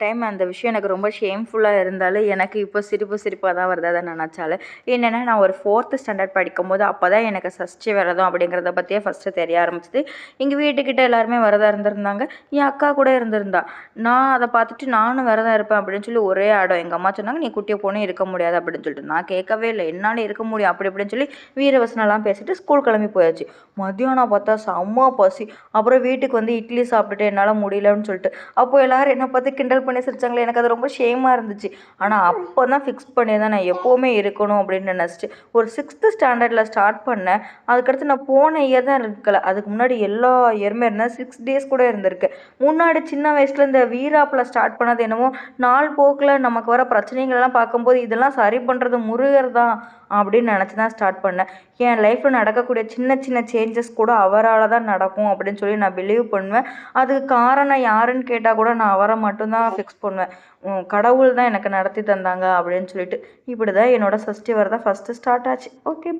Time அந்த விஷயம் எனக்கு ரொம்ப ஷேம்ஃபுல்லாக இருந்தாலும் எனக்கு இப்போ சிரிப்பாக தான் வருது அதை நினச்சாலும். என்னென்னா நான் ஒரு 4th ஸ்டாண்டர்ட் படிக்கும்போது அப்போ தான் எனக்கு சஷ்டி விரதம் அப்படிங்கிறத பற்றியே ஃபஸ்ட்டு தெரிய ஆரம்பிச்சிது. எங்கள் வீட்டுக்கிட்ட எல்லாருமே விரதம் இருந்திருந்தாங்க. என் அக்கா கூட இருந்திருந்தா. நான் அதை பார்த்துட்டு நானும் விரதம் இருப்பேன் அப்படின்னு சொல்லி ஒரே ஆடம். எங்கள் அம்மா சொன்னாங்க, நீ குட்டியை போனே இருக்க முடியாது அப்படின்னு சொல்லிட்டு. நான் கேட்கவே இல்லை. என்னால் இருக்க முடியும் அப்படி இப்படின்னு சொல்லி வீரவசனம்லாம் பேசிட்டு ஸ்கூல் கிளம்பி போயாச்சு. மத்தியானம் பார்த்தா செம்ம பசி. அப்புறம் வீட்டுக்கு வந்து இட்லி சாப்பிட்டுட்டு என்னால் முடியலன்னு சொல்லிட்டு அப்போ எல்லாரும் என்னை பார்த்து கிண்டல் பண்ணி சிரிச்சாங்களே. எனக்கு அது ரொம்ப ஷேமாக இருந்துச்சு. ஆனால் அப்போ தான் ஃபிக்ஸ் பண்ணி தான் நான் எப்போவுமே இருக்கணும் அப்படின்னு நினச்சிட்டு ஒரு 6th ஸ்டாண்டர்டில் ஸ்டார்ட் பண்ணேன். அதுக்கடுத்து நான் போன இயர் தான் இருக்கலை, அதுக்கு முன்னாடி எல்லா இயருமே இருந்தேன். 6 டேஸ் கூட இருந்திருக்கு. முன்னாடி சின்ன வயசில் இந்த வீராப்பில் ஸ்டார்ட் பண்ணது என்னமோ நாள் போக்கில் நமக்கு வர பிரச்சனைகள்லாம் பார்க்கும்போது இதெல்லாம் சரி பண்ணுறது முருகர் தான் அப்படின்னு நினச்சி தான் ஸ்டார்ட் பண்ணேன். என் லைஃப்பில் நடக்கக்கூடிய சின்ன சின்ன சேஞ்சஸ் கூட அவரால் தான் நடக்கும் அப்படின்னு சொல்லி நான் பிலீவ் பண்ணுவேன். அதுக்கு காரணம் யாருன்னு கேட்டால் கூட நான் அவரை மட்டும்தான் ஃபிக்ஸ் பண்ணுவேன். கடவுள் தான் எனக்கு நடத்தி தந்தாங்க அப்படின்னு சொல்லிட்டு. இப்படி தான் என்னோடய சஷ்டி விரதம் ஃபஸ்ட்டு ஸ்டார்ட் ஆச்சு. ஓகே.